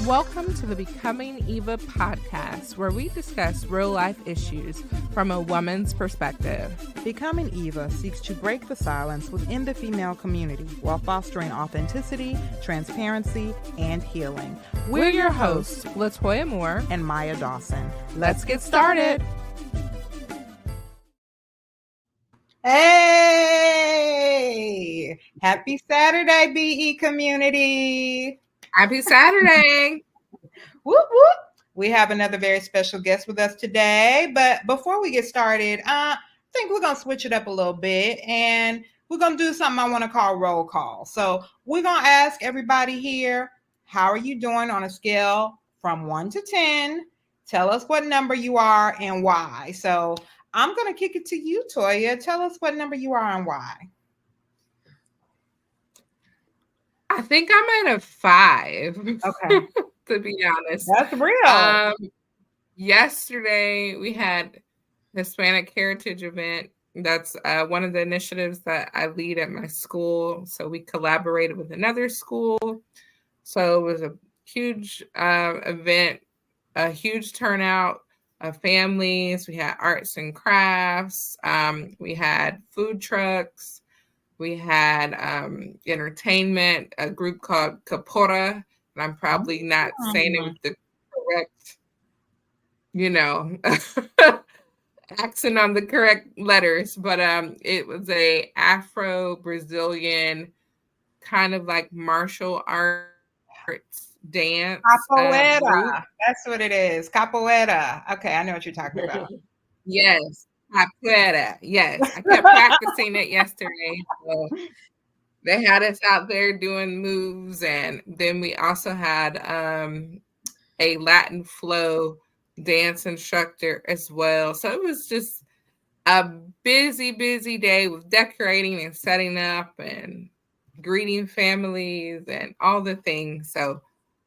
Welcome to the Becoming Eva podcast, where we discuss real-life issues from a woman's perspective. Becoming Eva seeks to break the silence within the female community while fostering authenticity, transparency, and healing. We're your hosts, Latoya Moore and Maya Dawson. Let's get started. Hey! Happy Saturday, BE community! Happy Saturday! Whoop, whoop. We have another very special guest with us today, but before we get started, I think we're going to switch it up a little bit, and we're going to do something I want to call roll call. So we're going to ask everybody here, how are you doing on a scale from 1 to 10? Tell us what number you are and why. So I'm going to kick it to you, Toya. Tell us what number you are and why. I think I'm at a 5. Okay. To be honest. That's real. Yesterday, we had Hispanic Heritage event. That's one of the initiatives that I lead at my school. So we collaborated with another school. So it was a huge event, a huge turnout of families. We had arts and crafts. We had food trucks. We had entertainment, a group called Capora, and I'm probably not saying it with the correct, accent on the correct letters, but it was a Afro-Brazilian kind of like martial arts dance. Capoeira. That's what it is. Capoeira. Okay, I know what you're talking about. Yes. Capoeira. Yes. I kept practicing it yesterday. So they had us out there doing moves. And then we also had a Latin flow dance instructor as well. So it was just a busy day with decorating and setting up and greeting families and all the things. So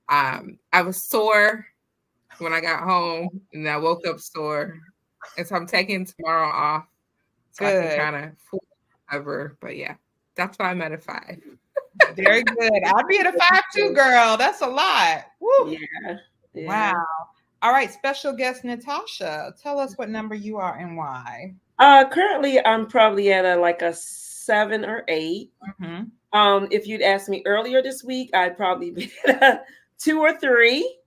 I was sore when I got home, and I woke up sore. And so I'm taking tomorrow off so I can kind of recover. But yeah, that's why I'm at a 5. Very good. I'd be at a 5 too, girl. That's a lot. Woo. Yeah. Wow. All right, special guest Natasha. Tell us what number you are and why. Currently, I'm probably at a 7 or 8. Mm-hmm. If you'd asked me earlier this week, I'd probably be at a 2 or 3.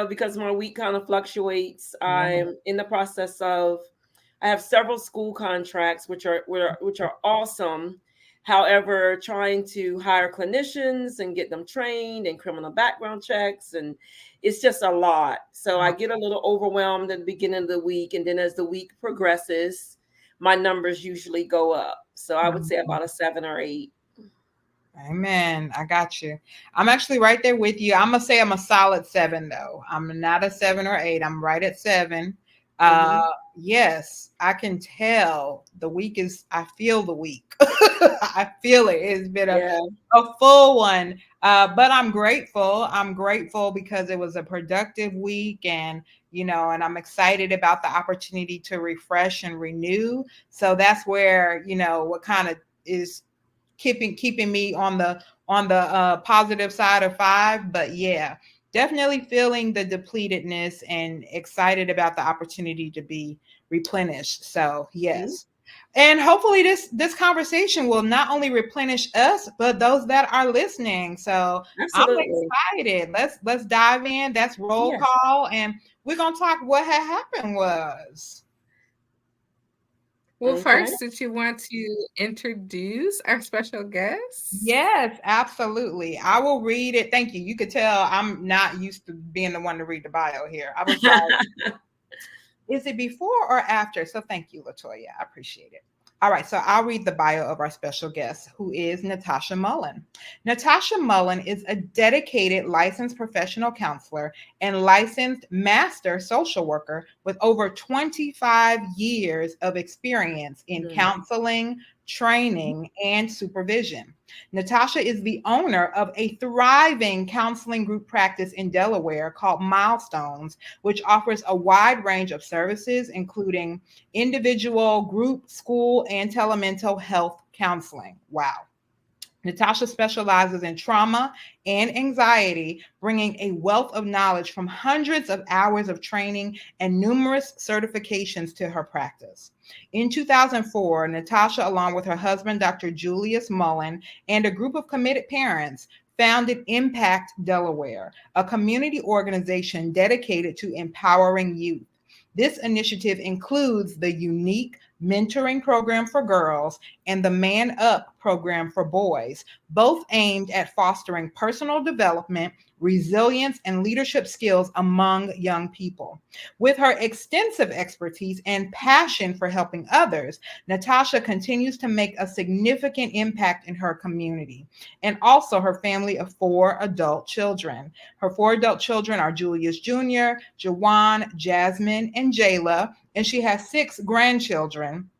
Because my week kind of fluctuates. Mm-hmm. I'm in the process of, I have several school contracts, which are awesome. However, trying to hire clinicians and get them trained and criminal background checks, and it's just a lot. So I get a little overwhelmed at the beginning of the week. And then as the week progresses, my numbers usually go up. So I would say about a 7 or 8. Amen. I got you. I'm actually right there with you. I'm going to say I'm a solid 7, though. I'm not a 7 or 8. I'm right at 7. Yes, I can tell the week I feel the week. I feel it. It's been a full one. But I'm grateful. I'm grateful because it was a productive week, and and I'm excited about the opportunity to refresh and renew. So that's where, what kind of is keeping me on the positive side of 5. But yeah, definitely feeling the depletedness and excited about the opportunity to be replenished. So yes. And hopefully this conversation will not only replenish us, but those that are listening. So absolutely. I'm excited. Let's dive in. That's roll call, and we're gonna talk what had happened was. Well, first, did you want to introduce our special guest? Yes, absolutely. I will read it. Thank you. You could tell I'm not used to being the one to read the bio here. I was like, is it before or after? So thank you, Latoya. I appreciate it. All right, so I'll read the bio of our special guest, who is Natasha Mullen. Natasha Mullen is a dedicated licensed professional counselor and licensed master social worker with over 25 years of experience in counseling, training, and supervision. Natasha is the owner of a thriving counseling group practice in Delaware called Milestones, which offers a wide range of services, including individual, group, school, and telemental health counseling. Wow. Natasha specializes in trauma and anxiety, bringing a wealth of knowledge from hundreds of hours of training and numerous certifications to her practice. In 2004, Natasha, along with her husband, Dr. Julius Mullen, and a group of committed parents, founded IMPACT Delaware, a community organization dedicated to empowering youth. This initiative includes the unique mentoring program for girls and the Man Up program for boys, both aimed at fostering personal development, resilience, and leadership skills among young people. With her extensive expertise and passion for helping others, Natasha continues to make a significant impact in her community and also her family of 4 adult children. Her 4 adult children are Julius Jr, Juwan, Jazmin, and Jayla, and she has 6 grandchildren: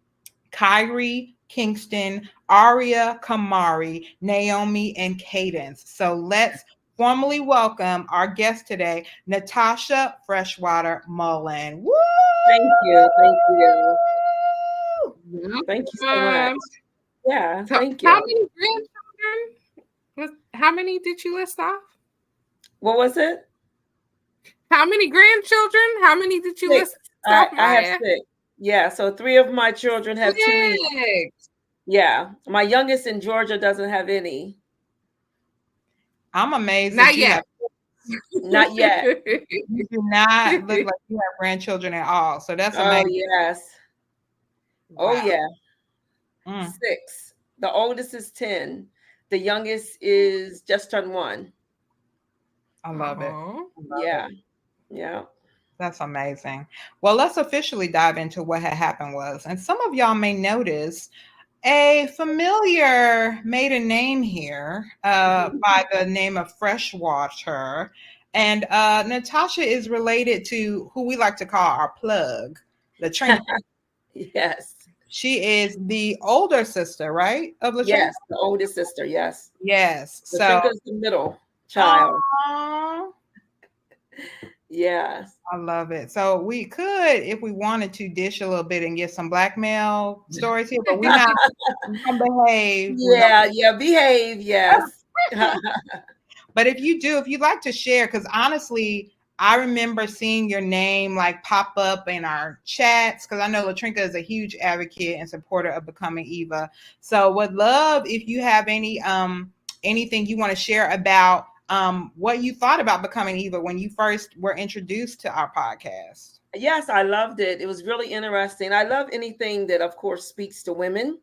Kyrie, Kingston, Aria, Kamari, Naomi, and Kadence. So let's formally welcome our guest today, Natasha Freshwater Mullen. Woo! Thank you. Thank you. Yeah. Thank you so much. Yeah, So thank you. how many grandchildren? How many did you list off? What was it? How many grandchildren? How many did you 6. list off? I have 6. Yeah, so 3 of my children have 2 each. Yeah, my youngest in Georgia doesn't have any. I'm amazed. Not yet. Not yet. You do not look like you have grandchildren at all. So that's amazing. Oh, yes. Oh, Wow. yeah. 6. The oldest is 10. The youngest is just turned 1. I love it. Yeah. Yeah. That's amazing. Well, let's officially dive into what had happened was. And some of y'all may notice a familiar maiden name here by the name of Freshwater. And Natasha is related to who we like to call our plug, Latrinka. Yes. She is the older sister, right? Of Latrinka? Yes, the oldest sister, yes. Yes. Latrinka's the middle child. Aww. Yes. I love it. So we could, if we wanted to, dish a little bit and get some blackmail stories here, but we're not gonna behave. Yeah, behave, yes. But if you'd like to share, because honestly, I remember seeing your name like pop up in our chats, because I know Latrinka is a huge advocate and supporter of Becoming Eva. So would love if you have any anything you want to share about what you thought about Becoming Eva when you first were introduced to our podcast. Yes, I loved it. It was really interesting. I love anything that, of course, speaks to women,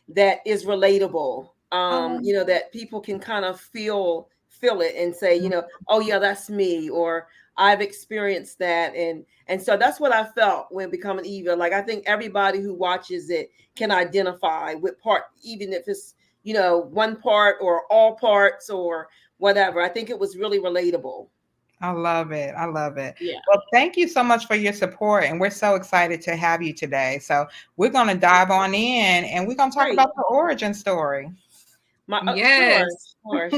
that is relatable. That people can kind of feel it and say, oh yeah, that's me, or I've experienced that. And so that's what I felt when Becoming Eva. Like, I think everybody who watches it can identify with part, even if it's, one part or all parts or whatever. I think it was really relatable. I love it. I love it. Yeah. Well, thank you so much for your support. And we're so excited to have you today. So we're going to dive on in and we're going to talk about the origin story. Yes. Sure.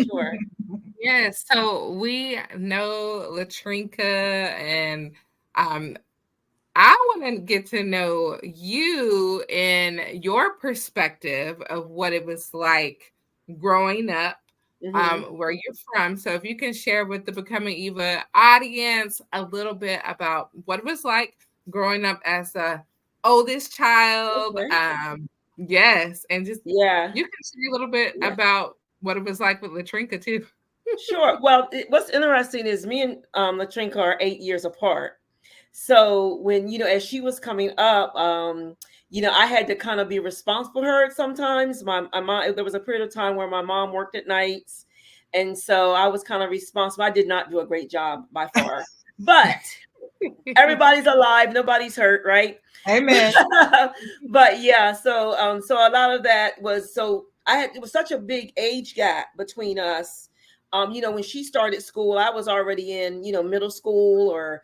Yes. So we know Latrinka, and I want to get to know you in your perspective of what it was like growing up, where you're from. So if you can share with the Becoming Eva audience a little bit about what it was like growing up as the oldest child. Okay. Yes. And just, you can share a little bit about what it was like with Latrinka too. Sure. Well, what's interesting is me and Latrinka are 8 years apart. So when, as she was coming up, I had to kind of be responsible for her sometimes. My mom, there was a period of time where my mom worked at nights. And so I was kind of responsible. I did not do a great job by far, but everybody's alive. Nobody's hurt, right? Amen. But yeah, so a lot of that was, it was such a big age gap between us. When she started school, I was already in, middle school or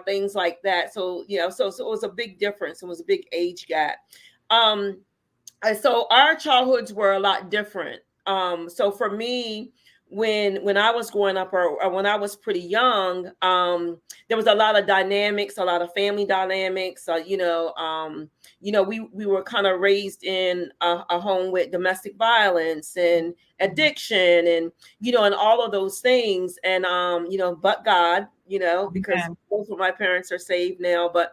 things like that. So, so it was a big difference. It was a big age gap. So our childhoods were a lot different. So for me, when I was growing up, or when I was pretty young, there was a lot of dynamics, a lot of family dynamics. We were kind of raised in a home with domestic violence and addiction, and and all of those things. And but God, because both of my parents are saved now, but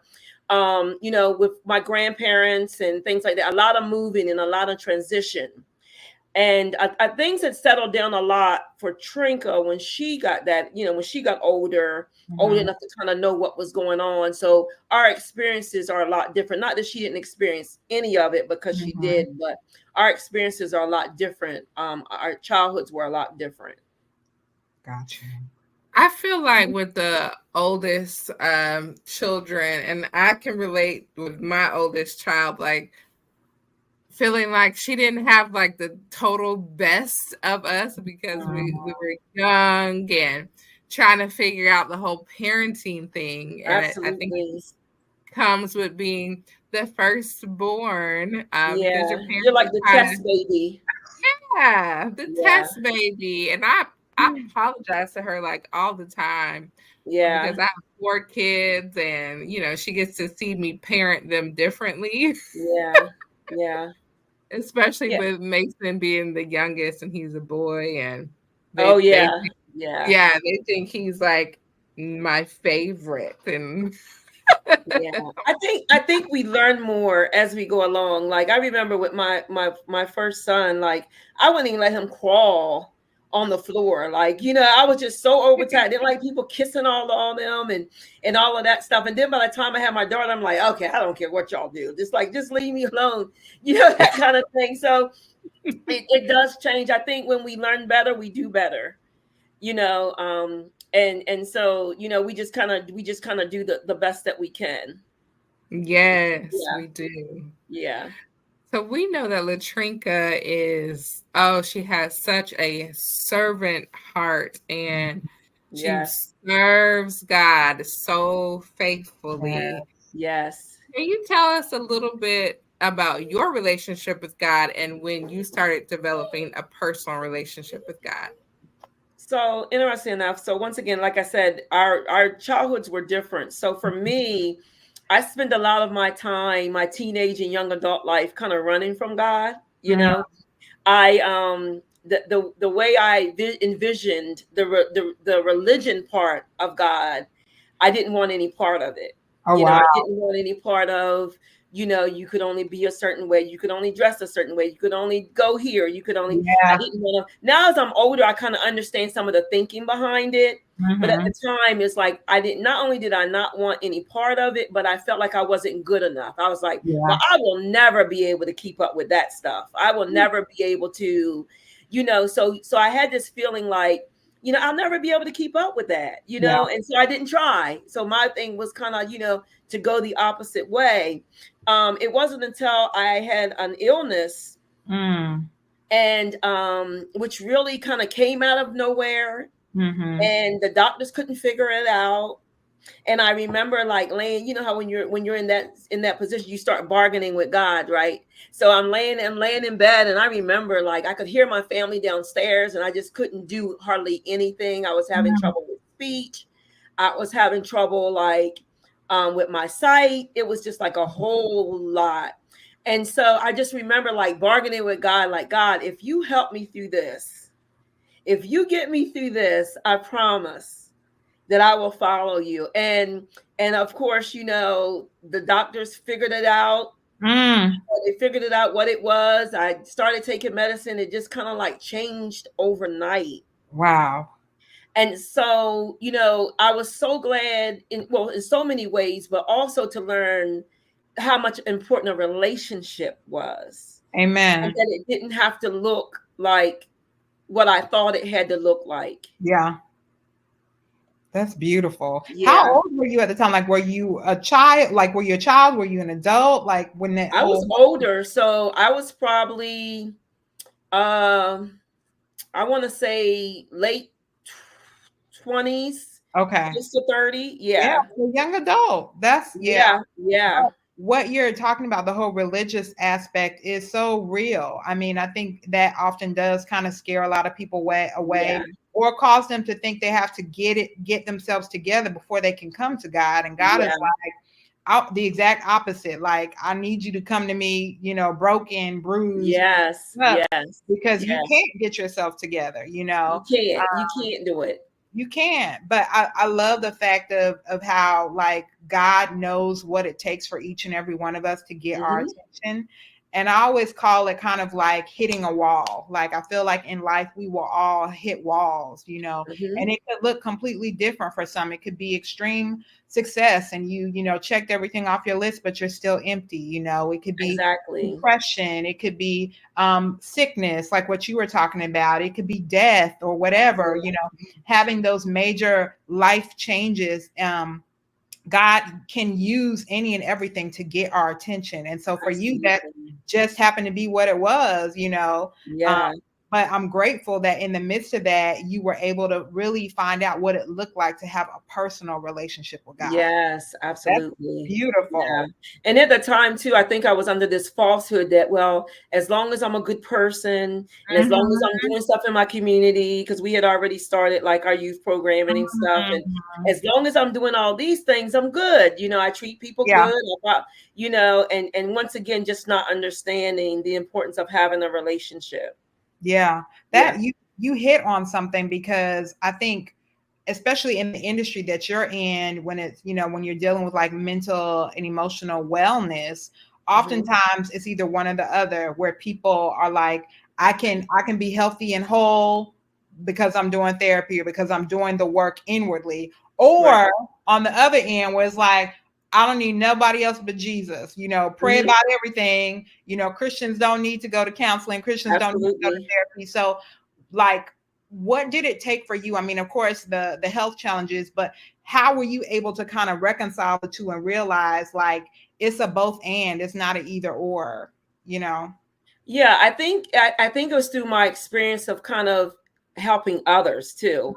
with my grandparents and things like that, a lot of moving and a lot of transition. And things had settled down a lot for Trinka when she got that, when she got older, old enough to kind of know what was going on. So our experiences are a lot different. Not that she didn't experience any of it, because she did, but our experiences are a lot different. Our childhoods were a lot different. Gotcha. I feel like with the oldest children, and I can relate with my oldest child, like feeling like she didn't have like the total best of us, because we were young and trying to figure out the whole parenting thing. And I think it comes with being the firstborn, because your parents you're like the test baby. Yeah, the test baby. And I apologize to her like all the time. Yeah. Because I have 4 kids, and she gets to see me parent them differently. Yeah. Especially with Mason being the youngest, and he's a boy, and they think he's like my favorite. And I think we learn more as we go along. Like I remember with my first son, like I wouldn't even let him crawl on the floor. Like, I was just so overtired. I didn't like people kissing all on them and all of that stuff. And then by the time I had my daughter, I'm like, okay, I don't care what y'all do. Just leave me alone, that kind of thing. So it does change. I think when we learn better, we do better, and so, we just kind of do the best that we can. Yes, we do. Yeah. So we know that Latrinka she has such a servant heart, and she serves God so faithfully. Yes. Can you tell us a little bit about your relationship with God and when you started developing a personal relationship with God? So interesting enough. So once again, like I said, our childhoods were different. So for me, I spend a lot of my time, my teenage and young adult life, kind of running from God. I the way I envisioned the religion part of God, I didn't want any part of it. I didn't want any part of, you could only be a certain way, you could only dress a certain way, you could only go here, you could only. I didn't want to. Now as I'm older, I kind of understand some of the thinking behind it. But at the time, it's like not only did I not want any part of it, but I felt like I wasn't good enough. I was like, well, I will never be able to keep up with that stuff. I will never be able to, so I had this feeling like, I'll never be able to keep up with that, and so I didn't try. So my thing was kind of, to go the opposite way. It wasn't until I had an illness, and which really kind of came out of nowhere. And the doctors couldn't figure it out. And I remember like laying, how when you're in that position, you start bargaining with God, right? So I'm laying in bed, and I remember like I could hear my family downstairs, and I just couldn't do hardly anything. I was having trouble with speech. I was having trouble like with my sight. It was just like a whole lot. And so I just remember like bargaining with God, like, God, if you help me through this, if you get me through this, I promise that I will follow you. And of course, the doctors figured it out. They figured it out what it was. I started taking medicine. It just kind of like changed overnight. Wow. And so, I was so glad in so many ways, but also to learn how much important a relationship was. Amen. And that it didn't have to look like what I thought it had to look like. Yeah. That's beautiful. Yeah. How old were you at the time? Like, were you a child? Like, were you a child? Were you an adult? Like when that I was older. So I was probably, I want to say late 20s. Okay. Just to 30. Yeah. A young adult. That's Yeah. what you're talking about, the whole religious aspect, is so real. I mean, I think that often does kind of scare a lot of people away, or cause them to think they have to get themselves together before they can come to God. And God is like the exact opposite. Like, I need you to come to me, broken, bruised, because you can't get yourself together. You can't do it. You can't. But I love the fact of how, like, God knows what it takes for each and every one of us to get our attention. And I always call it kind of like hitting a wall. Like, I feel like in life we will all hit walls, and it could look completely different for some. It could be extreme success and you checked everything off your list, but you're still empty. It could be depression. It could be sickness, like what you were talking about. It could be death or whatever, having those major life changes. God can use any and everything to get our attention. And so for you, that just happened to be what it was, but I'm grateful that in the midst of that, you were able to really find out what it looked like to have a personal relationship with God. Yes, absolutely. That's beautiful. Yeah. And at the time too, I think I was under this falsehood that, well, as long as I'm a good person and as long as I'm doing stuff in my community, because we had already started like our youth programming and stuff. And as long as I'm doing all these things, I'm good. I treat people good, and once again, just not understanding the importance of having a relationship. Yeah, you hit on something, because I think, especially in the industry that you're in, when it's, when you're dealing with like mental and emotional wellness, oftentimes it's either one or the other, where people are like, I can be healthy and whole because I'm doing therapy or because I'm doing the work inwardly. Or on the other end, where it's like, I don't need nobody else but Jesus, pray about everything. Christians don't need to go to counseling. Christians don't need to go to therapy. So, like, what did it take for you? I mean, of course, the health challenges, but how were you able to kind of reconcile the two and realize, like, it's a both and, it's not an either or, Yeah, I think it was through my experience of kind of helping others too.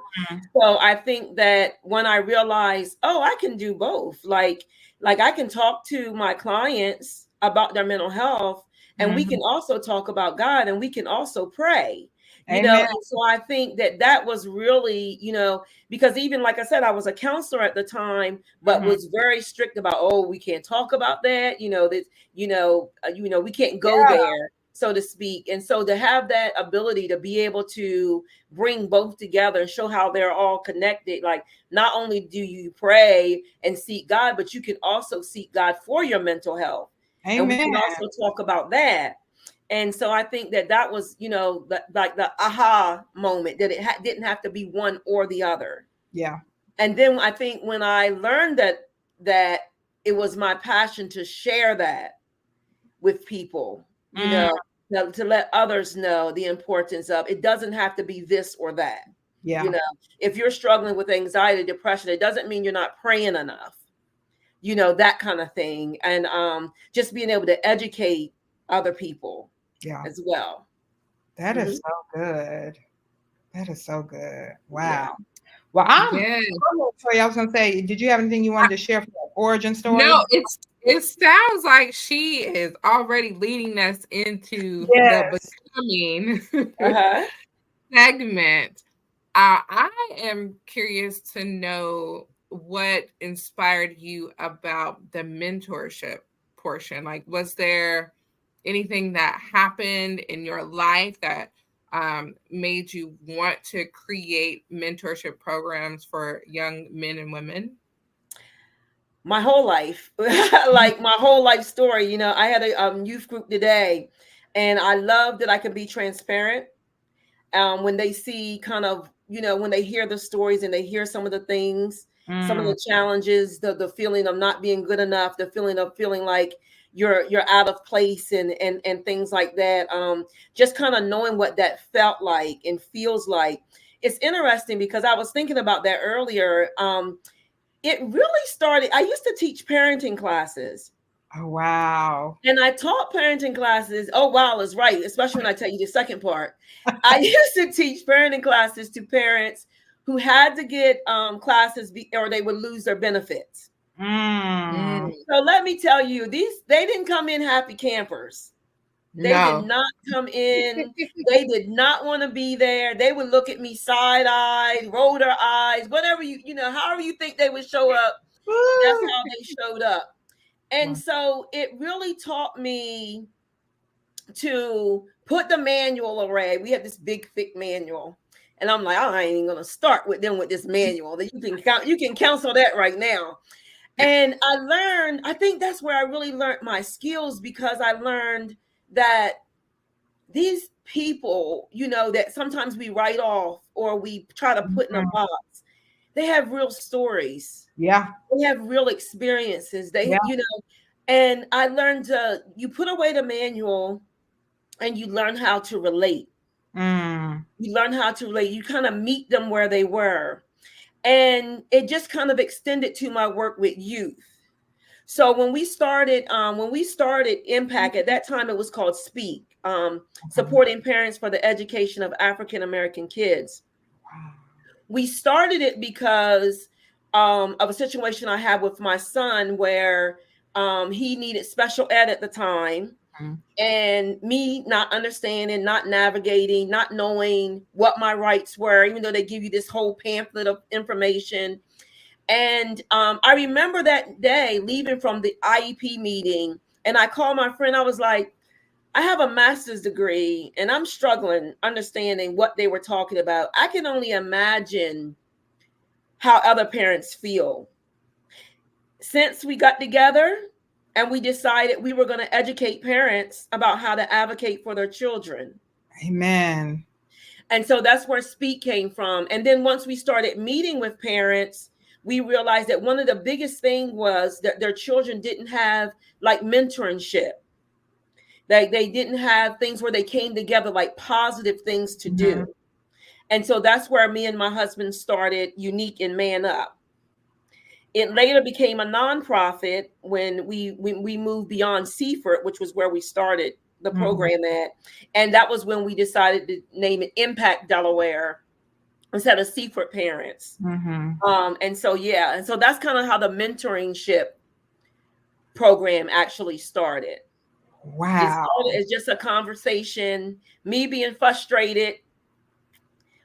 So I think that when I realized, I can do both, like I can talk to my clients about their mental health, and we can also talk about God, and we can also pray. And so I think that was really, because even like I said, I was a counselor at the time, but was very strict about, we can't talk about that, we can't go there, so to speak. And so to have that ability to be able to bring both together and show how they're all connected, like, not only do you pray and seek God, but you can also seek God for your mental health. And we can also talk about that. And so I think that was, like the aha moment, that it didn't have to be one or the other. Yeah. And then I think when I learned that it was my passion to share that with people, to let others know the importance of, it doesn't have to be this or that. Yeah. If you're struggling with anxiety, depression, it doesn't mean you're not praying enough, that kind of thing. And just being able to educate other people as well. That is so good. That is so good. Wow. Well, I was going to say, did you have anything you wanted to share for the origin story? No, it sounds like she is already leading us into the becoming segment. I am curious to know what inspired you about the mentorship portion. Like, was there anything that happened in your life that made you want to create mentorship programs for young men and women? My whole life, like my whole life story. I had a youth group today, and I love that I can be transparent. When they see kind of, when they hear the stories and they hear some of the things, some of the challenges, the feeling of not being good enough, the feeling of feeling like you're out of place and things like that. Just kind of knowing what that felt like and feels like. It's interesting because I was thinking about that earlier. It really started, I used to teach parenting classes. Oh, wow. And I taught parenting classes. Oh, wow, is right. Especially when I tell you the second part. I used to teach parenting classes to parents who had to get classes or they would lose their benefits. So So let me tell you, they didn't come in happy campers. They did not come in. They did not want to be there. They would look at me side-eyed, roll their eyes, whatever however you think they would show up. That's how they showed up. And so it really taught me to put the manual away. We had this big, thick manual. And I'm like, I ain't even gonna start with them with this manual. That you can cancel that right now. And I think that's where I really learned my skills, because I learned that these people, that sometimes we write off or we try to put in a box, they have real stories. Yeah. They have real experiences. And I learned you put away the manual and you learn how to relate. You learn how to relate. You kind of meet them where they were. And it just kind of extended to my work with youth. So when we started IMPACT, at that time it was called SPEAK, Supporting Parents for the Education of African American Kids. We started it because of a situation I had with my son where he needed special ed at the time. And me not understanding, not navigating, not knowing what my rights were, even though they give you this whole pamphlet of information. And I remember that day leaving from the IEP meeting, and I called my friend. I was like, I have a master's degree and I'm struggling understanding what they were talking about. I can only imagine how other parents feel. Since we got together and we decided we were going to educate parents about how to advocate for their children. Amen. And so that's where SPEAK came from. And then once we started meeting with parents, we realized that one of the biggest things was that their children didn't have like mentorship. They didn't have things where they came together, like positive things to do. And so that's where me and my husband started Unique and Man Up. It later became a nonprofit when we moved beyond Seaford, which was where we started the program at. And that was when we decided to name it IMPACT Delaware instead of Seaford Parents. And so that's kind of how the mentoringship program actually started. Wow. It started as just a conversation, me being frustrated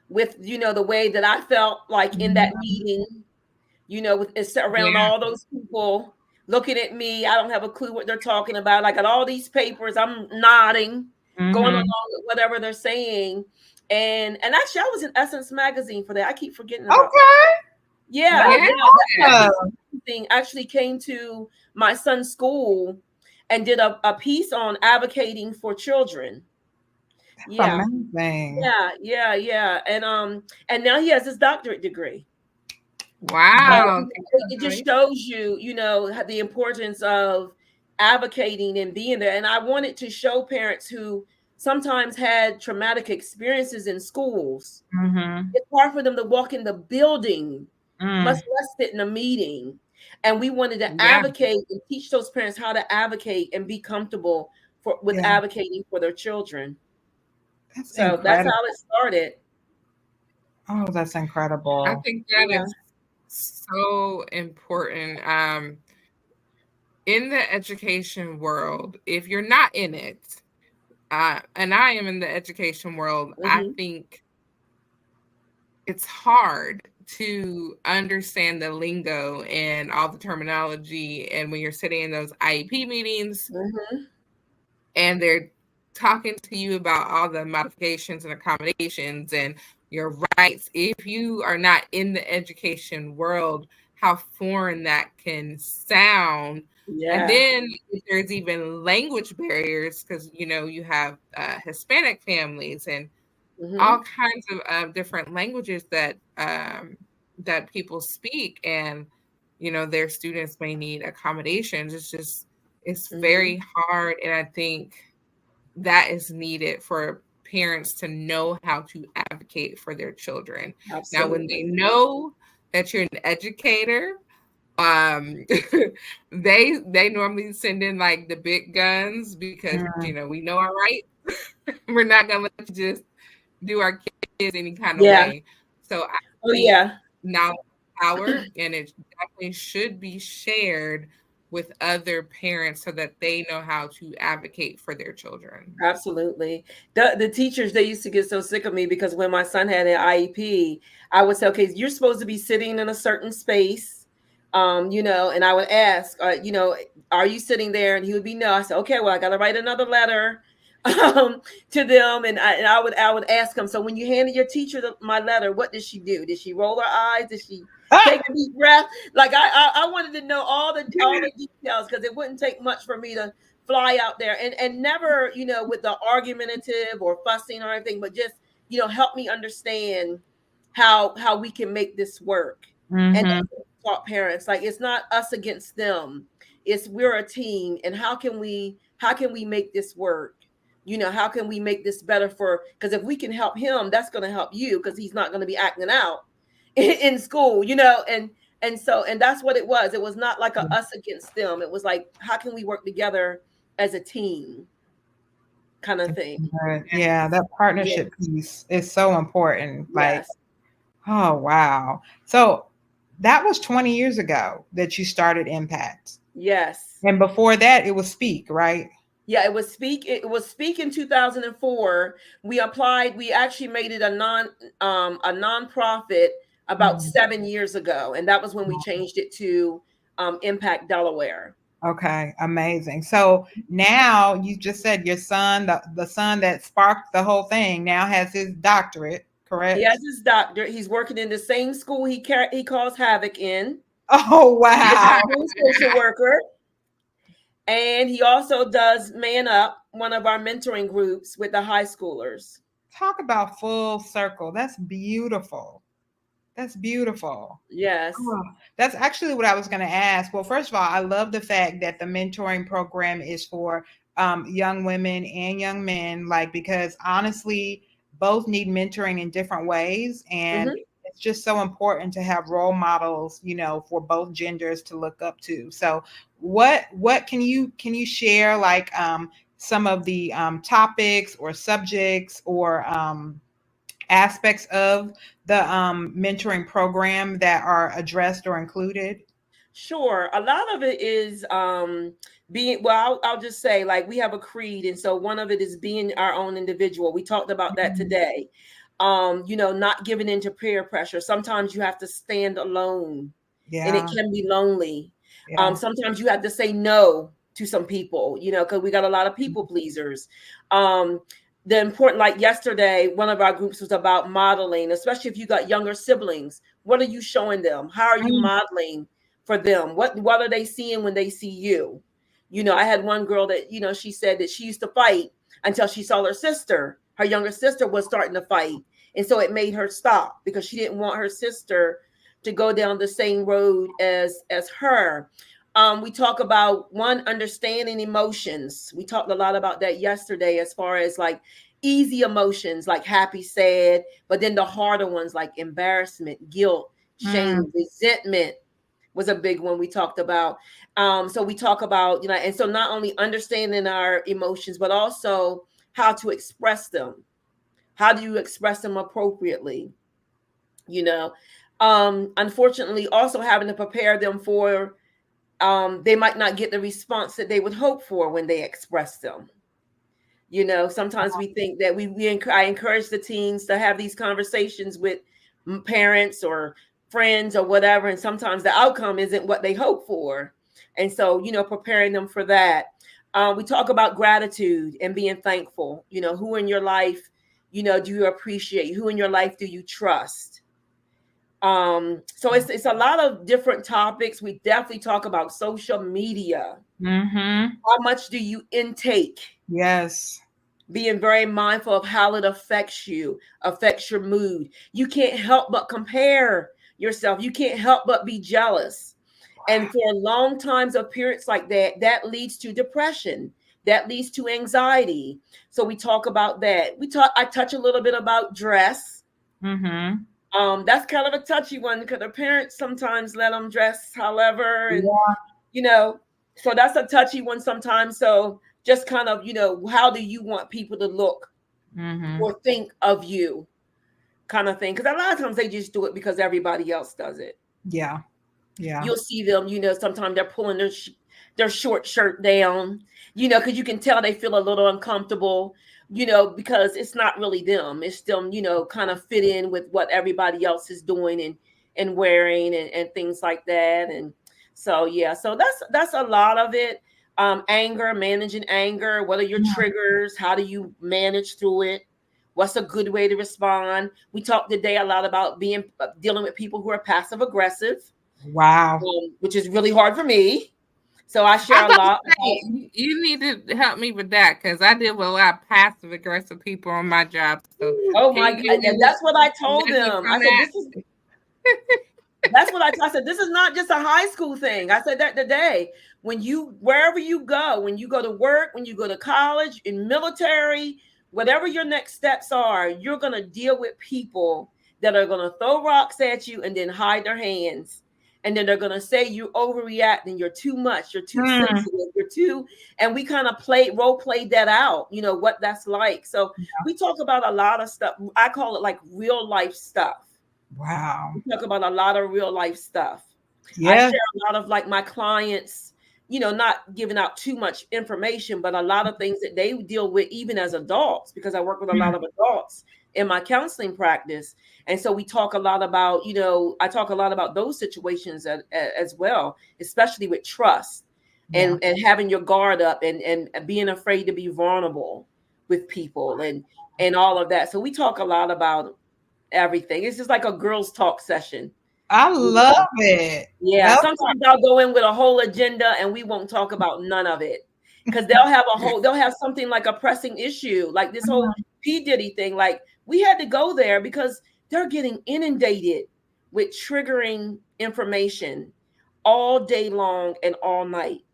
with, the way that I felt like in that meeting, it's around all those people looking at me. I don't have a clue what they're talking about. I got all these papers. I'm nodding, going along with whatever they're saying. And actually, I was in Essence magazine for that. I keep forgetting about that. Yeah. Thing actually came to my son's school and did a piece on advocating for children. That's amazing. Yeah. And now he has his doctorate degree. Wow. It just shows you, the importance of advocating and being there. And I wanted to show parents who sometimes had traumatic experiences in schools. It's hard for them to walk in the building, much less sit in a meeting. And we wanted to advocate and teach those parents how to advocate and be comfortable with advocating for their children. That's how it started. Oh, that's incredible. I think that is so important. In the education world, if you're not in it, and I am in the education world, I think it's hard to understand the lingo and all the terminology. And when you're sitting in those IEP meetings and they're talking to you about all the modifications and accommodations and your rights, if you are not in the education world, how foreign that can sound. And then if there's even language barriers, because you have Hispanic families and all kinds of different languages that people speak, and their students may need accommodations. It's very hard, and I think that is needed for parents to know how to advocate for their children. Absolutely. Now, when they know that you're an educator, they normally send in like the big guns because we know our rights. We're not gonna let you just do our kids any kind of way. So I think knowledge is power, and it definitely should be shared with other parents so that they know how to advocate for their children. Absolutely. The teachers, they used to get so sick of me because when my son had an IEP, I would say, okay, you're supposed to be sitting in a certain space, and I would ask, are you sitting there? And he would be no. I said, okay, well, I got to write another letter to them. And I would ask him, so when you handed your teacher my letter, what did she do? Did she roll her eyes? Did she take a deep breath? Like I wanted to know all the details, because it wouldn't take much for me to fly out there and never, with the argumentative or fussing or anything, but just, help me understand how we can make this work. And taught parents, like, it's not us against them. It's we're a team. And how can we make this work? How can we make this better because if we can help him, that's going to help you, because he's not going to be acting out in school, and that's what it was. It was not like a us against them. It was like, how can we work together as a team kind of thing. Yeah, that partnership piece is so important. Like, oh, wow. So that was 20 years ago that you started Impact. Yes. And before that, it was Speak, right? Yeah, it was Speak. It was Speak in 2004. We applied. We actually made it a nonprofit about 7 years ago, and that was when we changed it to Impact Delaware. Okay, amazing. So now you just said your son, the son that sparked the whole thing, now has his doctorate, correct? He has his doctorate. He's working in the same school he caused havoc in. Oh, wow. He's a social worker. And he also does Man Up, one of our mentoring groups with the high schoolers. Talk about full circle. That's beautiful. That's beautiful. Yes. Oh, that's actually what I was going to ask. Well, first of all, I love the fact that the mentoring program is for young women and young men, like, because honestly, both need mentoring in different ways. And it's just so important to have role models, for both genders to look up to. So what can you share, like some of the topics or subjects or aspects of the mentoring program that are addressed or included? Sure. A lot of it is I'll just say, like, we have a creed. And so one of it is being our own individual. We talked about that today. Not giving into peer pressure. Sometimes you have to stand alone, and it can be lonely. Sometimes you have to say no to some people, because we got a lot of people pleasers. The important, like yesterday, one of our groups was about modeling, especially if you got younger siblings. What are you showing them? How are you modeling for them? What are they seeing when they see you? I had one girl that, she said that she used to fight until she saw her sister. Her younger sister was starting to fight. And so it made her stop, because she didn't want her sister to go down the same road as her. We talk about understanding emotions. We talked a lot about that yesterday, as far as like easy emotions, like happy, sad, but then the harder ones like embarrassment, guilt, shame, resentment was a big one we talked about. So we talk about, and so not only understanding our emotions, but also how to express them. How do you express them appropriately? Unfortunately, also having to prepare them for they might not get the response that they would hope for when they express them. Sometimes we think that I encourage the teens to have these conversations with parents or friends or whatever, and sometimes the outcome isn't what they hope for. And so, preparing them for that. We talk about gratitude and being thankful. Who in your life, do you appreciate? Who in your life do you trust? So it's a lot of different topics. We definitely talk about social media. How much do you intake? Yes. Being very mindful of how it affects you, affects your mood. You can't help but compare yourself. You can't help but be jealous. And for long times of periods like that leads to depression. That leads to anxiety. So we talk about that. I touch a little bit about dress. That's kind of a touchy one, because the parents sometimes let them dress however, and so that's a touchy one sometimes. So just kind of, how do you want people to look or think of you, kind of thing? Because a lot of times they just do it because everybody else does it. Yeah. You'll see them, sometimes they're pulling their short shirt down, because you can tell they feel a little uncomfortable, because it's not really them. It's them, kind of fit in with what everybody else is doing and wearing and things like that. And so, yeah, so that's a lot of it. Anger, managing anger. What are your triggers? How do you manage through it? What's a good way to respond? We talked today a lot about dealing with people who are passive aggressive. Wow. Which is really hard for me. So I share a lot. You need to help me with that because I deal with a lot of passive aggressive people on my job. So oh my God. And that's what I told them. I said, this is that's what I said. This is not just a high school thing. I said that today. Wherever you go, when you go to work, when you go to college, in military, whatever your next steps are, you're going to deal with people that are going to throw rocks at you and then hide their hands. And then they're going to say you overreact and you're too much, you're too sensitive, and we kind of role played that out, what that's like. So we talk about a lot of stuff. I call it like real life stuff. Wow. We talk about a lot of real life stuff. Yeah. I share a lot of like my clients, not giving out too much information, but a lot of things that they deal with even as adults, because I work with a lot of adults in my counseling practice. And so we talk a lot about, I talk a lot about those situations as well, especially with trust and having your guard up and being afraid to be vulnerable with people and all of that. So we talk a lot about everything. It's just like a girls' talk session. I love it. Yeah. Sometimes I'll go in with a whole agenda and we won't talk about none of it because they'll have something like a pressing issue, like this whole P. Diddy thing. Like we had to go there because they're getting inundated with triggering information all day long and all night,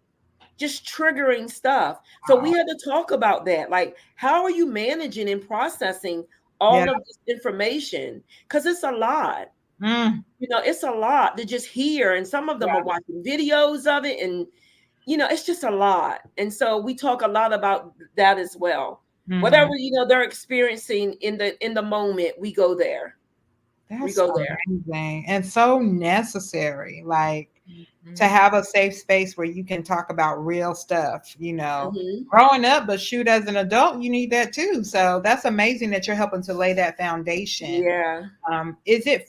just triggering stuff. So we had to talk about that. Like, how are you managing and processing all of this information? Because it's a lot. It's a lot to just hear. And some of them are watching videos of it. And, it's just a lot. And so we talk a lot about that as well. Whatever, they're experiencing in the moment, we go there. That's amazing and so necessary. Like to have a safe space where you can talk about real stuff, growing up, but shoot, as an adult, you need that too. So that's amazing that you're helping to lay that foundation. Yeah. Is it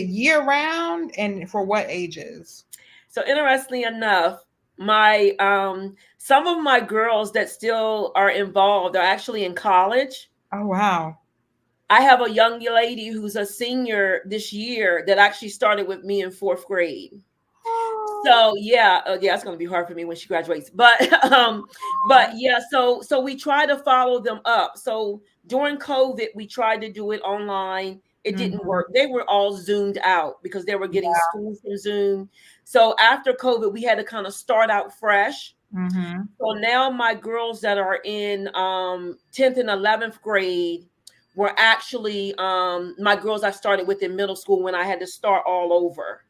year round and for what ages? So interestingly enough, my some of my girls that still are involved are actually in college. Oh, wow. I have a young lady who's a senior this year that actually started with me in 4th grade. So it's going to be hard for me when she graduates. But so we try to follow them up. So during COVID, we tried to do it online. It didn't work. They were all zoomed out because they were getting school from Zoom. So after COVID, we had to kind of start out fresh. So now my girls that are in 10th and 11th grade were actually my girls I started with in middle school when I had to start all over.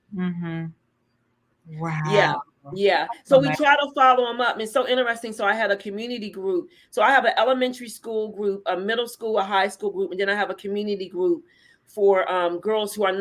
Wow. Yeah. So we try to follow them up. And it's so interesting. So I had a community group. So I have an elementary school group, a middle school, a high school group, and then I have a community group for girls who are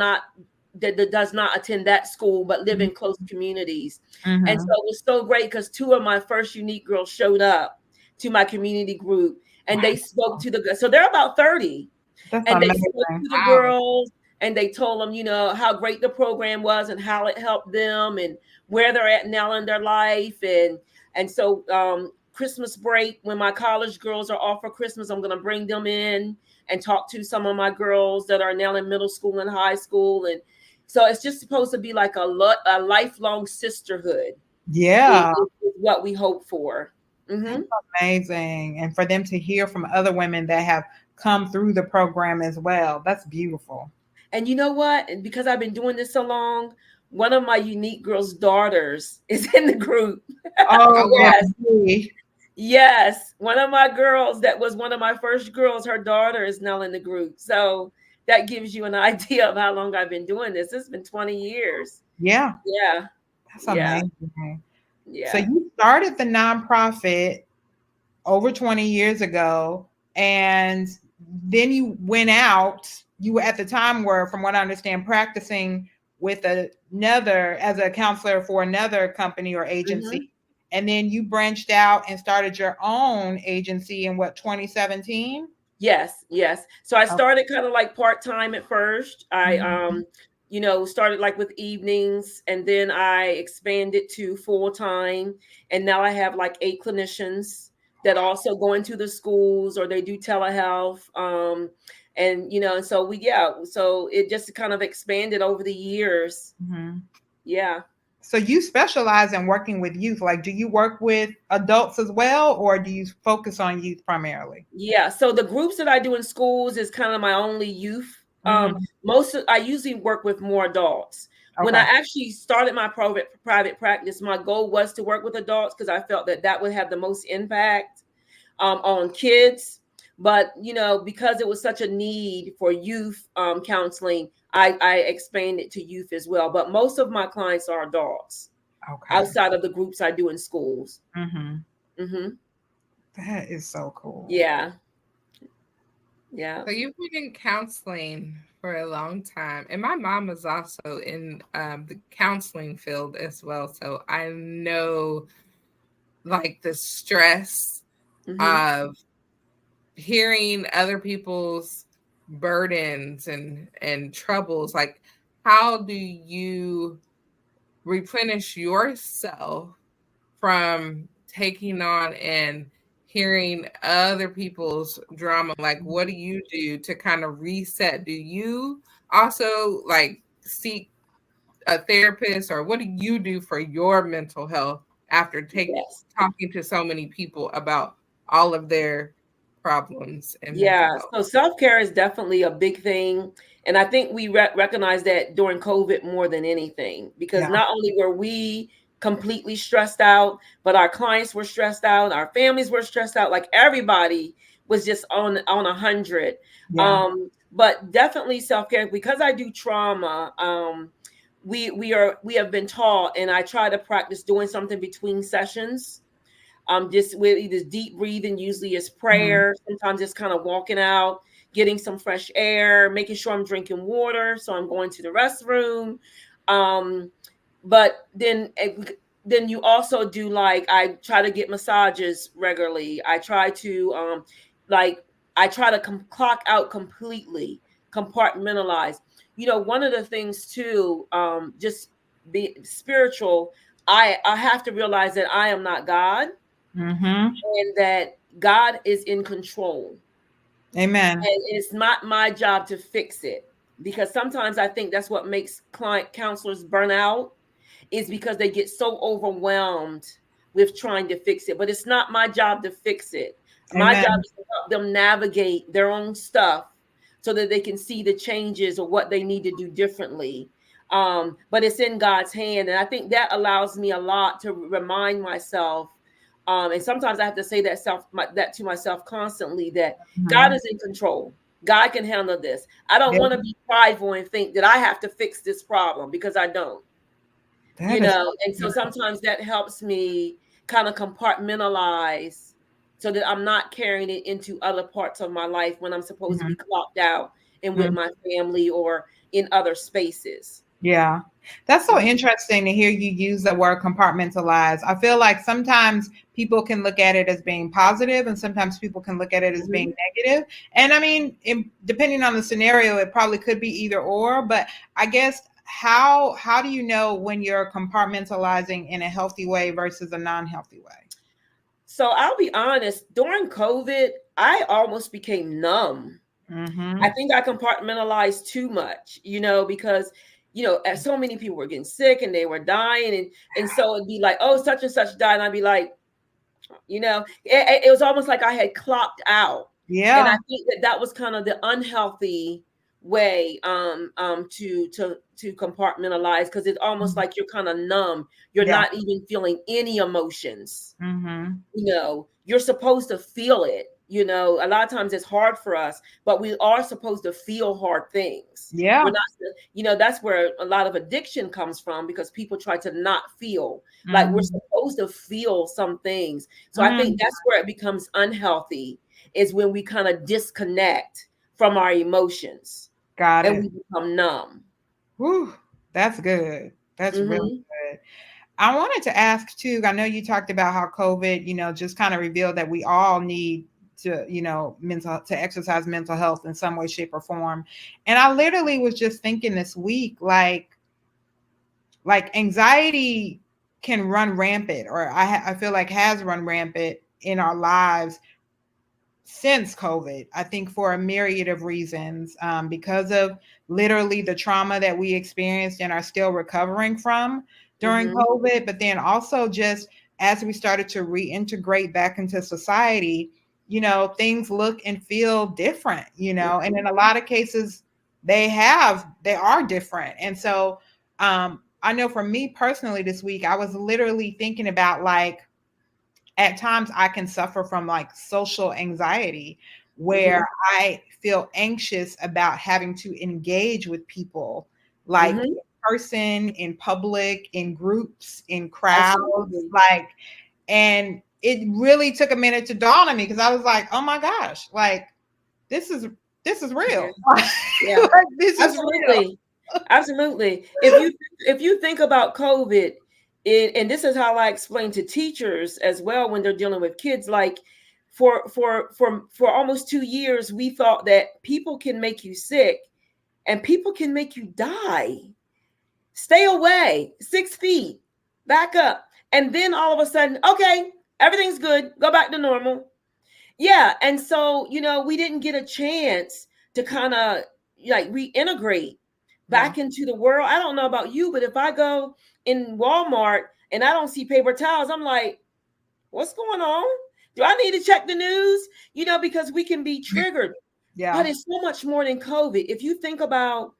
that does not attend that school but live in close communities. And so it was so great because 2 of my first unique girls showed up to my community group and they spoke to so they're about 30. That's and amazing. They spoke to the girls and they told them, how great the program was and how it helped them and where they're at now in their life. And so Christmas break, when my college girls are off for Christmas, I'm going to bring them in and talk to some of my girls that are now in middle school and high school. And so it's just supposed to be like a lifelong sisterhood. Yeah. Is what we hope for. That's amazing. And for them to hear from other women that have come through the program as well. That's beautiful. And you know what? And because I've been doing this so long, one of my unique girls' daughters is in the group. Oh, yes. Yes. One of my girls that was one of my first girls, her daughter is now in the group. So that gives you an idea of how long I've been doing this. It's been 20 years. Yeah. Yeah. That's amazing. Yeah. So you started the nonprofit over 20 years ago, and then you went out. You were at the time were, from what I understand, practicing with another as a counselor for another company or agency. And then you branched out and started your own agency in what, 2017? Yes. So I started kind of like part-time at first. I started like with evenings, and then I expanded to full-time, and now I have like 8 clinicians that also go into the schools, or they do telehealth. And so it just kind of expanded over the years. Yeah. So you specialize in working with youth. Like, do you work with adults as well, or do you focus on youth primarily? Yeah. So the groups that I do in schools is kind of my only youth. I usually work with more adults. Okay. When I actually started my private practice, my goal was to work with adults because I felt that would have the most impact on kids. But, because it was such a need for youth counseling, I expanded to youth as well. But most of my clients are adults outside of the groups I do in schools. That is so cool. Yeah. So you've been in counseling for a long time. And my mom is also in the counseling field as well. So I know like the stress of hearing other people's burdens and troubles. Like, how do you replenish yourself from taking on and hearing other people's drama? Like, what do you do to kind of reset? Do you also like seek a therapist, or what do you do for your mental health after talking to so many people about all of their problems? And so self-care is definitely a big thing, and I think we recognize that during COVID more than anything, because not only were we completely stressed out, but our clients were stressed out, our families were stressed out, like everybody was just on 100. But definitely self-care, because I do trauma. We have been taught, and I try to practice doing something between sessions. Just with either deep breathing, usually it's prayer. Sometimes it's kind of walking out, getting some fresh air, making sure I'm drinking water. So I'm going to the restroom. But then you also do, like, I try to get massages regularly. I try to clock out completely, compartmentalize. One of the things too, just be spiritual. I have to realize that I am not God. And that God is in control. Amen. And it's not my job to fix it, because sometimes I think that's what makes client counselors burn out, is because they get so overwhelmed with trying to fix it. But it's not my job to fix it. My job is to help them navigate their own stuff so that they can see the changes or what they need to do differently. But it's in God's hand. And I think that allows me a lot to remind myself. And sometimes I have to say that to myself constantly, that God is in control. God can handle this. I don't want to be prideful and think that I have to fix this problem, because I don't. And so sometimes that helps me kind of compartmentalize so that I'm not carrying it into other parts of my life when I'm supposed to be clocked out and with my family or in other spaces. Yeah. That's so interesting to hear you use the word compartmentalize. I feel like sometimes people can look at it as being positive, and sometimes people can look at it as being negative. And I mean, depending on the scenario, it probably could be either or. But I guess how do you know when you're compartmentalizing in a healthy way versus a non-healthy way? So I'll be honest, during COVID, I almost became numb. I think I compartmentalized too much, because so many people were getting sick and they were dying. And so it'd be like, oh, such and such died. And I'd be like, it was almost like I had clocked out. Yeah. And I think that was kind of the unhealthy way to compartmentalize, because it's almost like you're kind of numb. You're not even feeling any emotions. You're supposed to feel it. A lot of times it's hard for us, but we are supposed to feel hard things. Yeah. We're not, that's where a lot of addiction comes from, because people try to not feel like we're supposed to feel some things. So I think that's where it becomes unhealthy, is when we kind of disconnect from our emotions. Got it. And we become numb. Whew. That's good. That's really good. I wanted to ask too, I know you talked about how COVID, just kind of revealed that we all need to, to exercise mental health in some way, shape, or form. And I literally was just thinking this week, like anxiety can run rampant, or I feel like has run rampant in our lives since COVID, I think for a myriad of reasons, because of literally the trauma that we experienced and are still recovering from during COVID, but then also just as we started to reintegrate back into society, things look and feel different, and in a lot of cases they are different. And so I know for me personally this week, I was literally thinking about like, at times I can suffer from like social anxiety where I feel anxious about having to engage with people like in person, in public, in groups, in crowds. Absolutely. Like, and it really took a minute to dawn on me because I was like, oh my gosh, like this is real. Yeah. Like, this Absolutely. is real. Absolutely. If you think about COVID, and this is how I explain to teachers as well when they're dealing with kids, like for almost 2 years, we thought that people can make you sick and people can make you die. Stay away, 6 feet, back up. And then all of a sudden, okay, everything's good. Go back to normal. Yeah. And so, we didn't get a chance to kind of like reintegrate back into the world. I don't know about you, but if I go in Walmart and I don't see paper towels, I'm like, what's going on? Do I need to check the news? Because we can be triggered. Yeah. But it's so much more than COVID. If you think about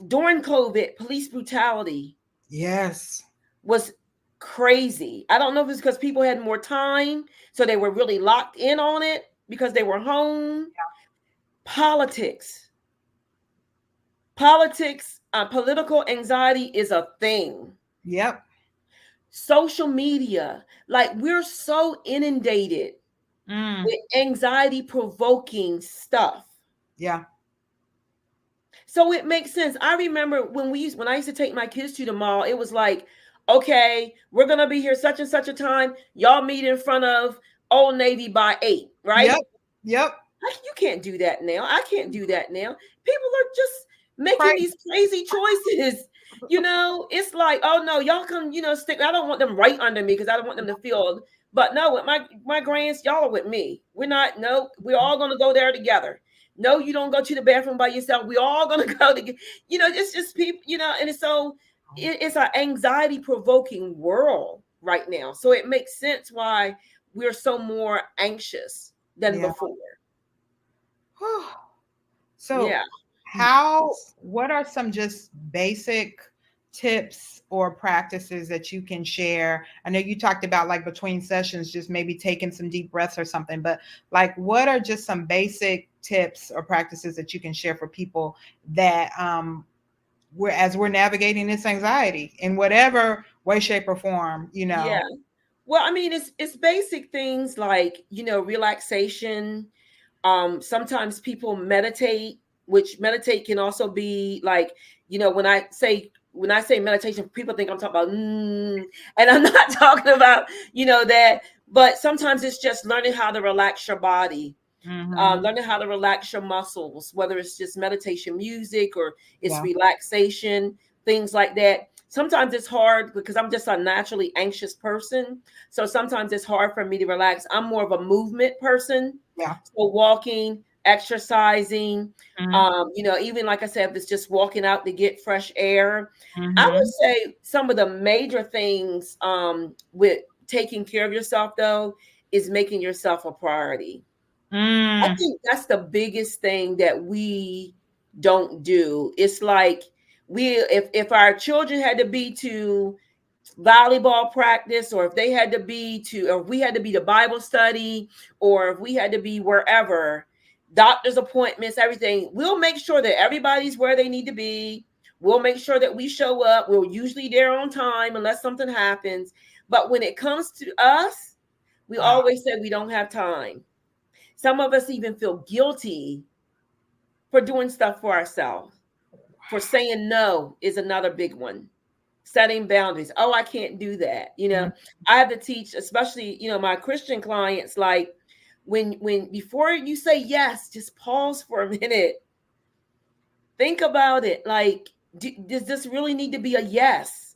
during COVID, police brutality was crazy. I don't know if it's because people had more time, so they were really locked in on it because they were home. Politics, political anxiety is a thing. Yep. Social media, like we're so inundated with anxiety provoking stuff. Yeah. So it makes sense. I remember when I used to take my kids to the mall, it was like, okay, we're going to be here such and such a time. Y'all meet in front of Old Navy by 8, right? Yep. You can't do that now. I can't do that now. People are just making these crazy choices. It's like, oh no, y'all come, stick. I don't want them right under me because I don't want them to feel. But no, with my grands, y'all are with me. We're all going to go there together. No, you don't go to the bathroom by yourself. We all going to go together. It's just people, and it's an anxiety provoking world right now. So it makes sense why we're so more anxious than before. So what are some just basic tips or practices that you can share? I know you talked about like between sessions, just maybe taking some deep breaths or something, but like what are just some basic tips or practices that you can share for people that as we're navigating this anxiety in whatever way, shape, or form, Yeah. Well, I mean, it's basic things like, relaxation. Sometimes people meditate, which meditate can also be like, when I say meditation, people think I'm talking about, and I'm not talking about, that, but sometimes it's just learning how to relax your body, learning how to relax your muscles, whether it's just meditation music or it's relaxation, things like that. Sometimes it's hard because I'm just a naturally anxious person. So sometimes it's hard for me to relax. I'm more of a movement person. Yeah. So walking, exercising, even like I said, if it's just walking out to get fresh air. I would say some of the major things with taking care of yourself, though, is making yourself a priority. I think that's the biggest thing that we don't do. It's like if our children had to be to volleyball practice, or if they had to be or if we had to be to Bible study, or if we had to be wherever, doctor's appointments, everything, we'll make sure that everybody's where they need to be. We'll make sure that we show up. We're usually there on time unless something happens. But when it comes to us, we always say we don't have time. Some of us even feel guilty for doing stuff for ourselves. for saying no is another big one. Setting boundaries. Oh, I can't do that. I have to teach, especially, my Christian clients, like when before you say yes, just pause for a minute. Think about it. Like, does this really need to be a yes?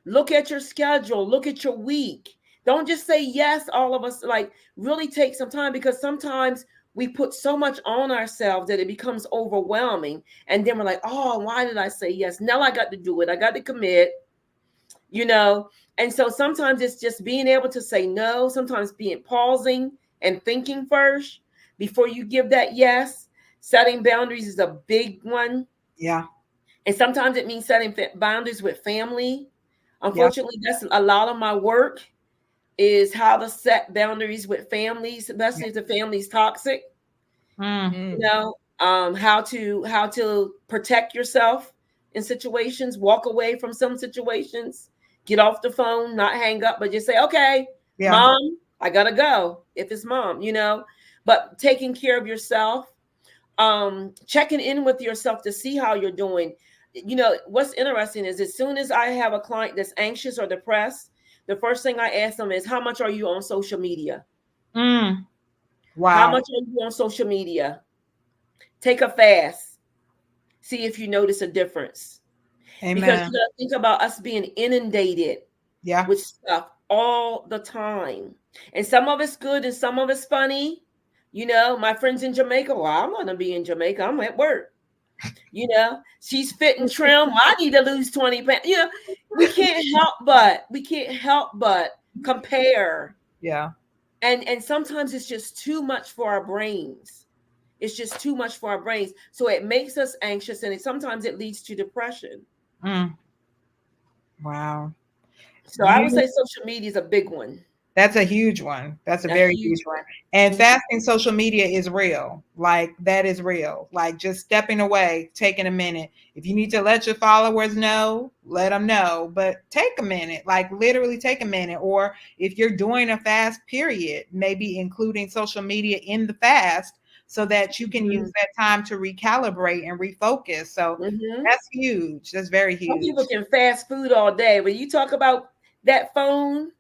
Look at your schedule. Look at your week. Don't just say yes, all of us. Like, really take some time, because sometimes we put so much on ourselves that it becomes overwhelming. And then we're like, oh, why did I say yes? Now I got to do it. I got to commit, And so sometimes it's just being able to say no, sometimes pausing and thinking first before you give that yes. Setting boundaries is a big one. Yeah. And sometimes it means setting boundaries with family. Unfortunately, that's a lot of my work, is how to set boundaries with families, especially if the family's toxic. How to protect yourself in situations, walk away from some situations, get off the phone, not hang up, but just say, okay, Mom, I gotta go. If it's Mom, but taking care of yourself, checking in with yourself to see how you're doing. What's interesting is, as soon as I have a client that's anxious or depressed, the first thing I ask them is, how much are you on social media? Wow. How much are you on social media? Take a fast. See if you notice a difference. Amen. Because you gotta think about us being inundated with stuff all the time. And some of it's good and some of it's funny. My friends in Jamaica, well, I'm gonna be in Jamaica. I'm at work. She's fit and trim. I need to lose 20 pounds. We can't help but compare. Yeah. And sometimes it's just too much for our brains. It's just too much for our brains. So it makes us anxious, and sometimes it leads to depression. Wow. So I would say social media is a big one. That's a huge one. That's a very huge one. And fasting social media is real. Like, that is real. Like, just stepping away, taking a minute. If you need to let your followers know, let them know. But take a minute, like literally take a minute. Or if you're doing a fast period, maybe including social media in the fast, so that you can use that time to recalibrate and refocus. So that's huge. That's very huge. Some people can fast food all day. When you talk about that phone,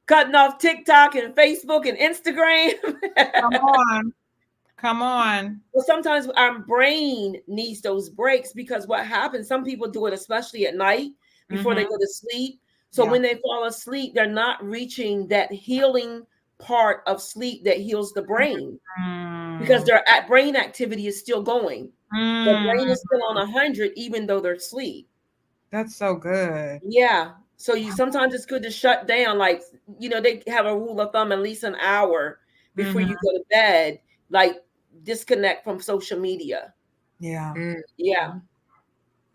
cutting off TikTok and Facebook and Instagram. Come on. Well, sometimes our brain needs those breaks, because what happens, some people do it, especially at night before they go to sleep. So when they fall asleep, they're not reaching that healing part of sleep that heals the brain, because their brain activity is still going. The brain is still on 100, even though they're asleep. That's so good. Yeah. So sometimes it's good to shut down. Like, they have a rule of thumb, at least an hour before you go to bed, like disconnect from social media. Yeah. Yeah.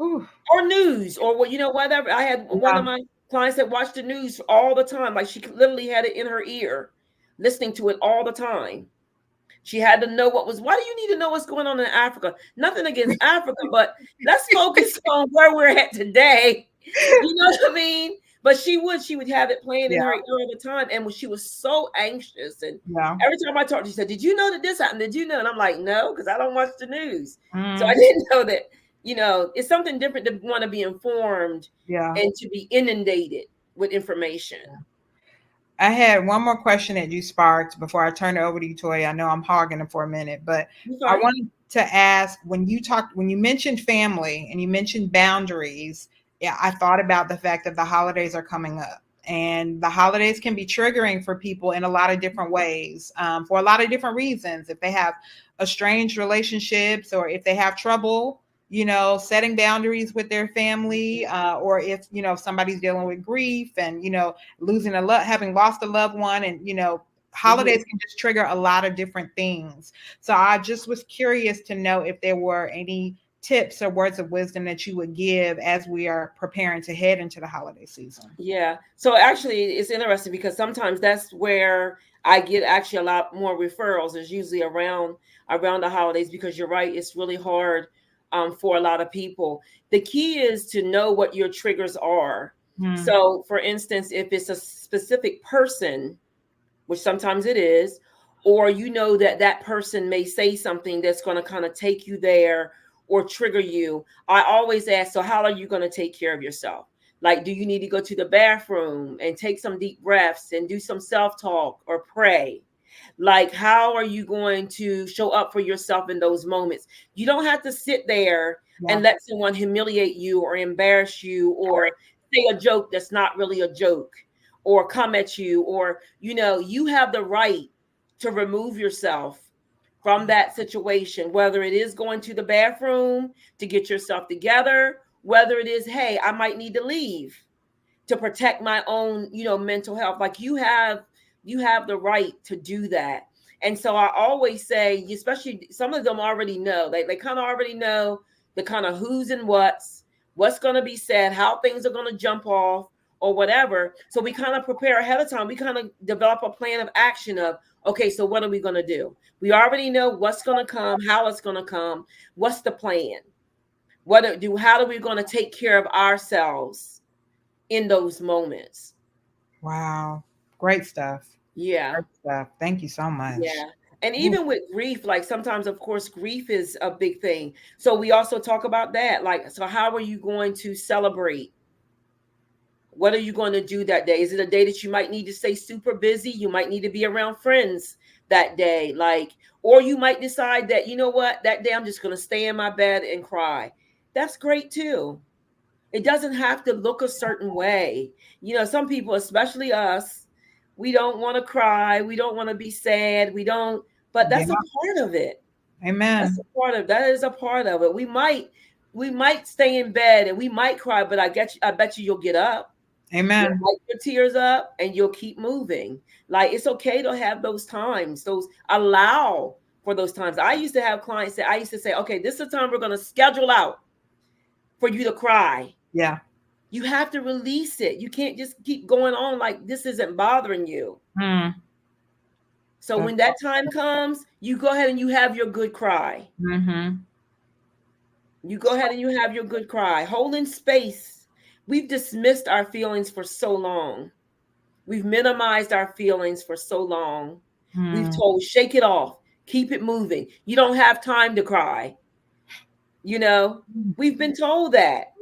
Ooh. Or news, or whatever. I had one of my clients that watched the news all the time. Like, she literally had it in her ear, listening to it all the time. She had to know why do you need to know what's going on in Africa? Nothing against Africa, but let's focus on where we're at today. You know what I mean? But she would have it playing in her ear all the time. And when she was so anxious, and every time I talked, she said, did you know that this happened? Did you know? And I'm like, no, because I don't watch the news. So I didn't know that, it's something different to want to be informed and to be inundated with information. I had one more question that you sparked before I turn it over to you, Toya. I know I'm hogging it for a minute, but I wanted to ask, when you mentioned family and you mentioned boundaries, I thought about the fact that the holidays are coming up, and the holidays can be triggering for people in a lot of different ways, for a lot of different reasons. If they have estranged relationships, or if they have trouble, setting boundaries with their family, or if, somebody's dealing with grief and, having lost a loved one, and, holidays can just trigger a lot of different things. So I just was curious to know if there were any tips or words of wisdom that you would give as we are preparing to head into the holiday season. Yeah. So actually, it's interesting, because sometimes that's where I get actually a lot more referrals, is usually around the holidays, because you're right, it's really hard for a lot of people. The key is to know what your triggers are. So, for instance, if it's a specific person, which sometimes it is, or that person may say something that's going to kind of take you there, or trigger you, I always ask, so how are you going to take care of yourself? Like, do you need to go to the bathroom and take some deep breaths and do some self-talk or pray? Like, how are you going to show up for yourself in those moments? You don't have to sit there and let someone humiliate you or embarrass you or say a joke that's not really a joke or come at you, or, you have the right to remove yourself from that situation, whether it is going to the bathroom to get yourself together, whether it is, hey, I might need to leave to protect my own, mental health. Like, you have the right to do that. And so I always say, especially some of them already know, they kind of already know the kind of who's and what's going to be said, how things are going to jump off or whatever. So we kind of prepare ahead of time. We kind of develop a plan of action of, okay, so what are we going to do? We already know what's going to come, how it's going to come. What's the plan? How are we going to take care of ourselves in those moments? Wow. Great stuff. Yeah. Great stuff. Thank you so much. Yeah. And even with grief, like sometimes, of course, grief is a big thing. So we also talk about that. Like, so how are you going to celebrate? What are you going to do that day? Is it a day that you might need to stay super busy? You might need to be around friends that day. Like, or you might decide that, you know what, that day I'm just going to stay in my bed and cry. That's great too. It doesn't have to look a certain way. Some people, especially us, we don't want to cry. We don't want to be sad. But that's a part of it. Amen. That is a part of it. We might stay in bed and we might cry, but I bet you'll get up. Amen. You'll wipe your tears up and you'll keep moving. Like, it's okay to have those times, allow for those times. I used to have clients that I used to say, okay, this is the time we're going to schedule out for you to cry. Yeah. You have to release it. You can't just keep going on like this isn't bothering you. So when that time comes, you go ahead and you have your good cry. You go ahead and you have your good cry. Holding space. We've dismissed our feelings for so long. We've minimized our feelings for so long. We've told, shake it off. Keep it moving. You don't have time to cry. We've been told that.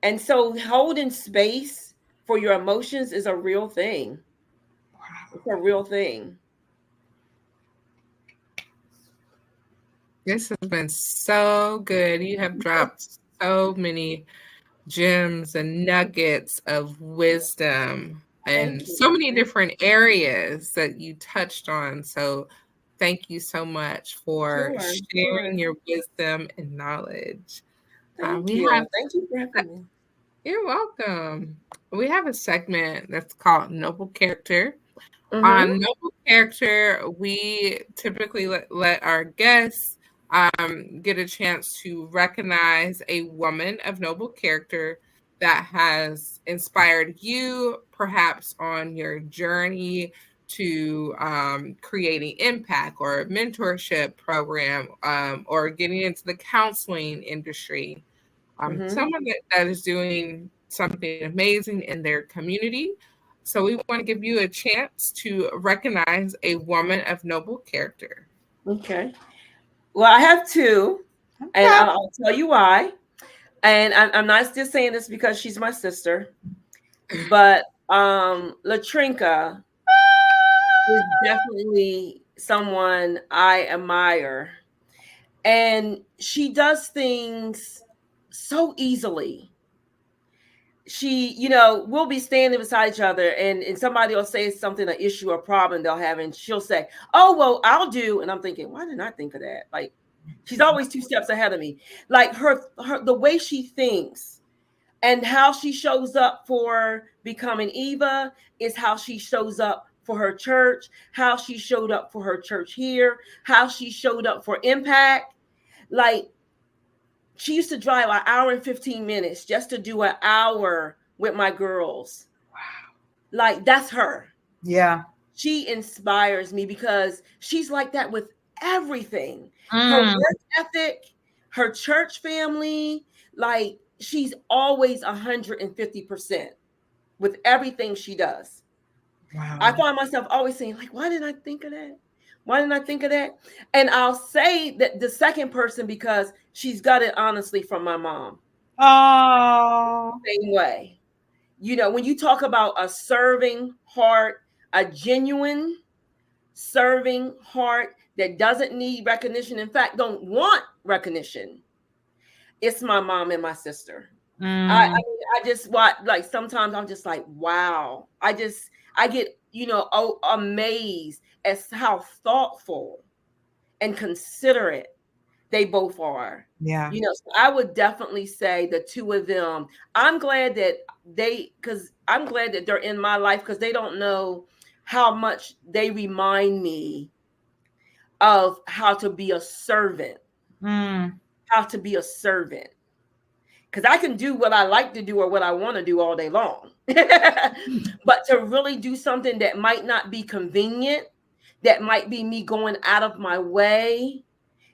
And so holding space for your emotions is a real thing. It's a real thing. This has been so good. You have dropped so many gems and nuggets of wisdom and so many different areas that you touched on. So thank you so much for sharing your wisdom and knowledge. Thank you for having me. You're welcome. We have a segment that's called Noble Character. On Noble Character, we typically let our guests get a chance to recognize a woman of noble character that has inspired you, perhaps on your journey to creating impact or a mentorship program, or getting into the counseling industry. Someone that is doing something amazing in their community. So we want to give you a chance to recognize a woman of noble character. Okay. Well, I have two, and I'll tell you why. And I'm not just saying this because she's my sister, but Latrinka is definitely someone I admire. And she does things so easily. She, we'll be standing beside each other and somebody will say something, an issue or problem they'll have, and she'll say, oh, well, I'll do. And I'm thinking, why didn't I think of that? Like, she's always 2 steps ahead of me. Like her the way she thinks and how she shows up for Becoming Eva is how she shows up for her church, how she showed up for her church here, how she showed up for Impact. Like, she used to drive an hour and 15 minutes just to do an hour with my girls. Wow. Like, that's her. Yeah. She inspires me because she's like that with everything. Her work ethic, her church family, like, she's always 150% with everything she does. Wow. I find myself always saying, like, why didn't I think of that? Why didn't I think of that? And I'll say that the second person because she's got it honestly from my mom. Oh, Same way. You know, when you talk about a serving heart, a genuine serving heart that doesn't need recognition, in fact, don't want recognition, it's my mom and my sister. I mean, I just watch, like, sometimes I'm just like, wow. I get, amazed as how thoughtful and considerate they both are. yeah. So I would definitely say the two of them. I'm glad that they're in my life because they don't know how much they remind me of how to be a servant. How to be a servant. Because I can do what I like to do or what I want to do all day long. But to really do something that might not be convenient, that might be me going out of my way,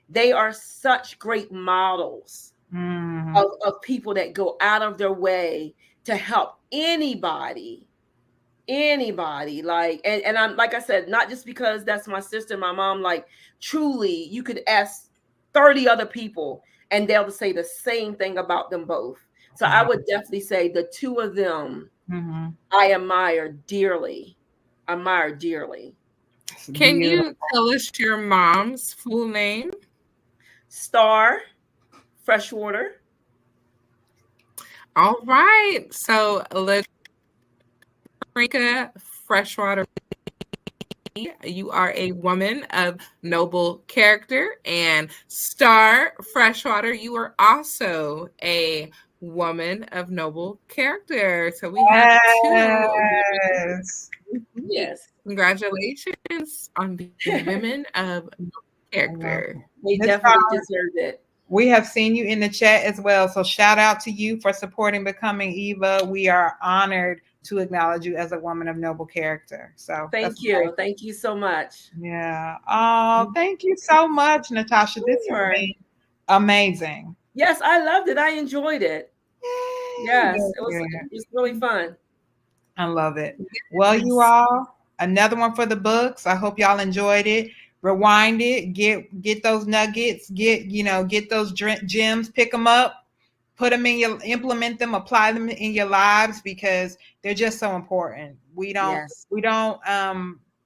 they are such great models of people that go out of their way to help anybody. Like, and I'm, like I said, not just because that's my sister, my mom, like, truly you could ask 30 other people and they'll say the same thing about them both. So I would definitely say the two of them I admire dearly. Can you tell us your mom's full name? Star Freshwater. All right. So LaTrinka Freshwater, you are a woman of noble character, and Star Freshwater, you are also a woman of noble character. So we have two. Yes. Congratulations on being women of noble character. They definitely deserve it. We have seen you in the chat as well. So shout out to you for supporting Becoming Eva. We are honored to acknowledge you as a woman of noble character. So thank you. Great. Thank you so much. Yeah. Oh, thank you so much, Natasha. This has been amazing. Yes, I loved it. I enjoyed it. Yes, it was really fun. I love it. Well, you all, another one for the books. I hope y'all enjoyed it. Rewind it, get those nuggets, get those gems, pick them up, implement them, apply them in your lives because they're just so important. We don't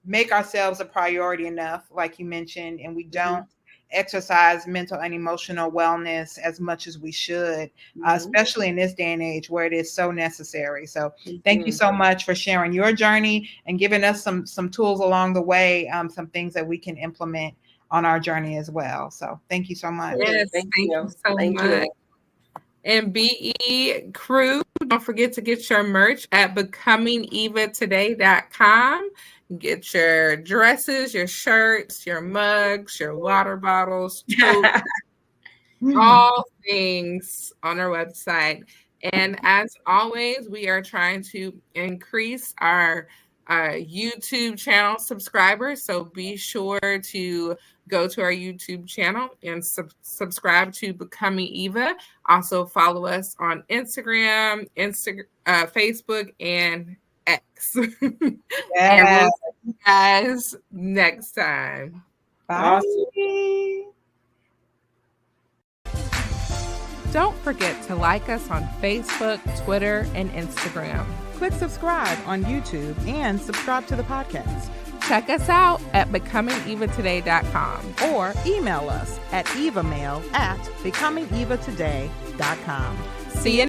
make ourselves a priority enough, like you mentioned, and we don't exercise mental and emotional wellness as much as we should, especially in this day and age where it is so necessary. So thank you so much for sharing your journey and giving us some tools along the way, some things that we can implement on our journey as well. So thank you so much. Yes, thank you so much. And BE crew, don't forget to get your merch at becomingevatoday.com. Get your dresses, your shirts, your mugs, your water bottles, totes, all things on our website. And as always, we are trying to increase our YouTube channel subscribers. So be sure to go to our YouTube channel and subscribe to Becoming Eva. Also follow us on Instagram, Facebook, and X. And we'll see you guys next time. Bye. Don't forget to like us on Facebook, Twitter, and Instagram. Click subscribe on YouTube and subscribe to the podcast. Check us out at becomingevatoday.com or email us at evamail@becomingevatoday.com. See you